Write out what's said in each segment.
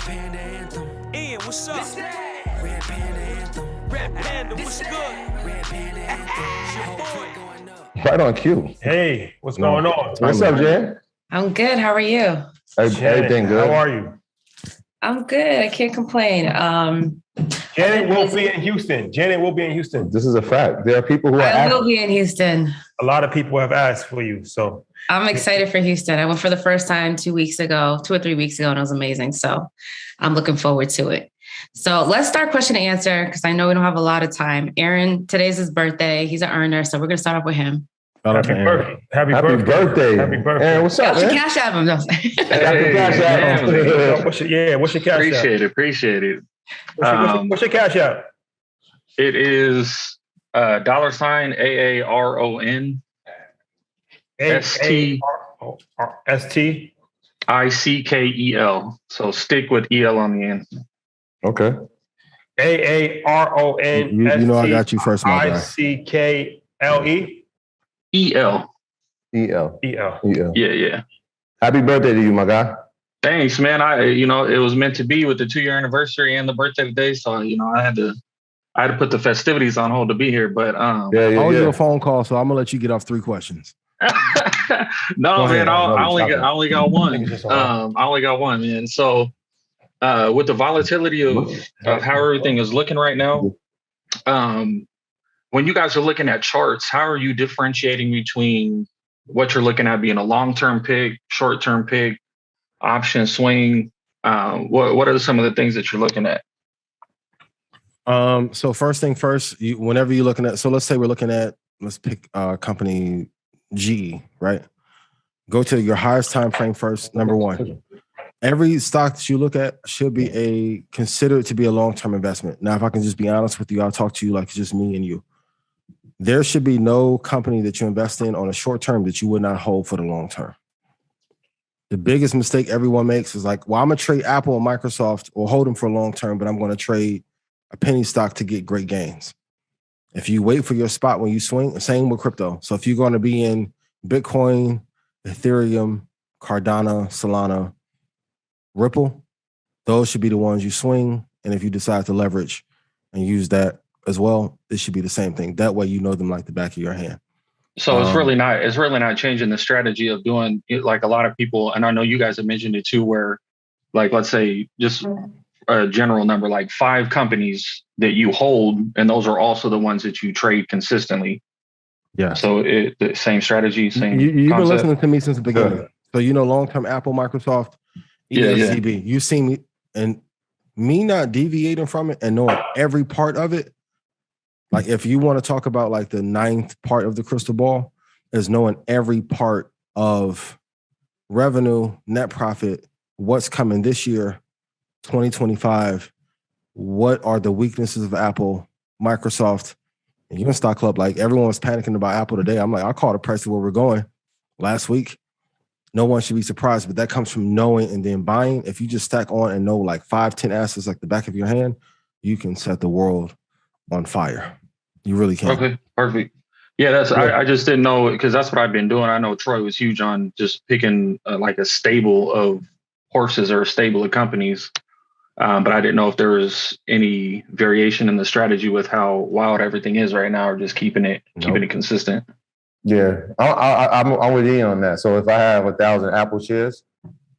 Panda Anthem. Ian, what's up? Red Panda Anthem. Red Panda, what's good? Red Panda Anthem. Your boy. Going up. Right on cue. Hey, what's going on? What's up, Jen? I'm good. How are you? Everything good. How are you? I'm good. I can't complain. Janet will be in Houston. This is a fact. There are people who are I will be in Houston. A lot of people have asked for you. So I'm excited for Houston. I went for the first time 2 or 3 weeks ago, and it was amazing. So I'm looking forward to it. So let's start question and answer because I know we don't have a lot of time. Aaron, today's his birthday. He's an earner. So we're going to start off with him. Happy birthday. Happy birthday. Aaron, what's up, man? Cash app him. No. What's your cash app? Appreciate it. What's your cash app? It is $AARON STICKEL. So stick with EL on the end. Okay. AARON. You know I got you first, my guy. ICKLE. EL. Yeah. Happy birthday to you, my guy. Thanks, man. It was meant to be with the 2-year anniversary and the birthday today. So, I had to put the festivities on hold to be here. But I'll do a phone call, so I'm gonna let you get off 3 questions. No, man, I only got one. I only got one, man. So with the volatility of how everything is looking right now, when you guys are looking at charts, how are you differentiating between what you're looking at being a long-term pick, short-term pick, option swing? What are some of the things that you're looking at? So first thing first, whenever you're looking at, so let's say we're looking at, let's pick company GE, right? Go to your highest time frame first. Number one, every stock that you look at should be considered to be a long-term investment. Now, if I can just be honest with you, I'll talk to you like it's just me and you. There should be no company that you invest in on a short term that you would not hold for the long term. The biggest mistake everyone makes is like, well, I'm going to trade Apple or Microsoft or hold them for long term, but I'm going to trade a penny stock to get great gains. If you wait for your spot when you swing, same with crypto. So if you're going to be in Bitcoin, Ethereum, Cardano, Solana, Ripple, those should be the ones you swing. And if you decide to leverage and use that as well, it should be the same thing. That way you know them like the back of your hand. So it's really not changing the strategy of doing it like a lot of people, and I know you guys have mentioned it too, where like, let's say just a general number, like 5 companies that you hold, and those are also the ones that you trade consistently. Yeah. So the same strategy, same You've been concept. listening to me since the beginning. So long-term Apple, Microsoft, ESCB. Yeah. You see me and me not deviating from it and knowing every part of it. Like if you want to talk about like the 9th part of the crystal ball is knowing every part of revenue, net profit, what's coming this year, 2025, what are the weaknesses of Apple, Microsoft, and even Stock Club. Like everyone was panicking about Apple today. I'm like, I called a price of where we're going last week. No one should be surprised, but that comes from knowing and then buying. If you just stack on and know like 5-10 assets like the back of your hand, you can set the world on fire. You really can. Okay, perfect. Yeah, I just didn't know because that's what I've been doing. I know Troy was huge on just picking like a stable of horses or a stable of companies, but I didn't know if there was any variation in the strategy with how wild everything is right now, or just keeping it consistent. Yeah, I'm with Ian on that. So if I have 1,000 Apple shares,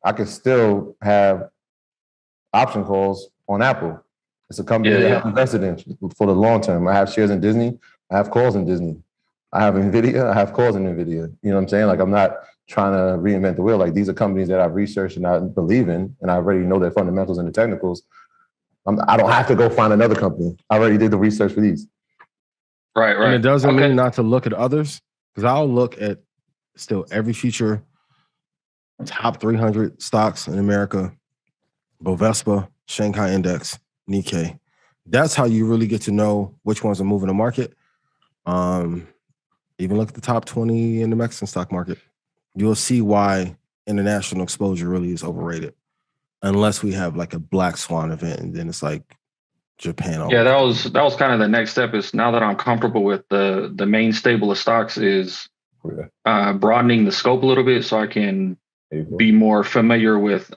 I can still have option calls on Apple. It's a company that I'm invested in for the long term. I have shares in Disney. I have calls in Disney. I have NVIDIA. I have calls in NVIDIA. You know what I'm saying? Like I'm not trying to reinvent the wheel. Like these are companies that I've researched and I believe in, and I already know their fundamentals and the technicals. I don't have to go find another company. I already did the research for these. Right. And it doesn't mean not to look at others, because I'll look at still every future top 300 stocks in America, Bovespa, Shanghai Index, Nikkei. That's how you really get to know which ones are moving the market. Even look at the top 20 in the Mexican stock market. You'll see why international exposure really is overrated. Unless we have like a black swan event, and then it's like Japan. Yeah, that was kind of the next step. Is now that I'm comfortable with the main stable of stocks, is broadening the scope a little bit so I can be more familiar with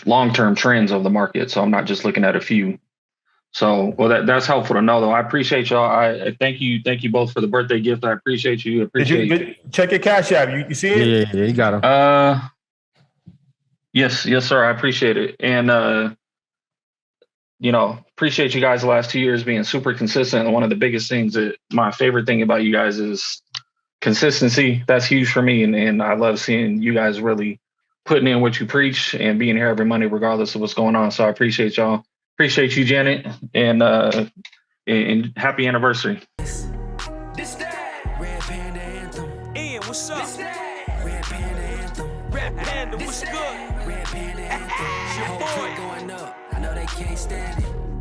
long-term trends of the market. So I'm not just looking at a few. So, well, that's helpful to know, though. I appreciate y'all. I thank you both for the birthday gift. I appreciate you. Did you check your Cash App? You see it? Yeah, you got him. Yes, sir. I appreciate it, and appreciate you guys the last 2 years being super consistent. And one of the biggest things my favorite thing about you guys is consistency. That's huge for me, and I love seeing you guys really putting in what you preach and being here every Monday, regardless of what's going on. So I appreciate y'all. Appreciate you, Janet, and happy anniversary. This that Red Panda Anthem. Ian, what's up? This that Red Panda Anthem. Red Panda, what's good? Red Panda Anthem. Your boy going up. I know they can't stand it.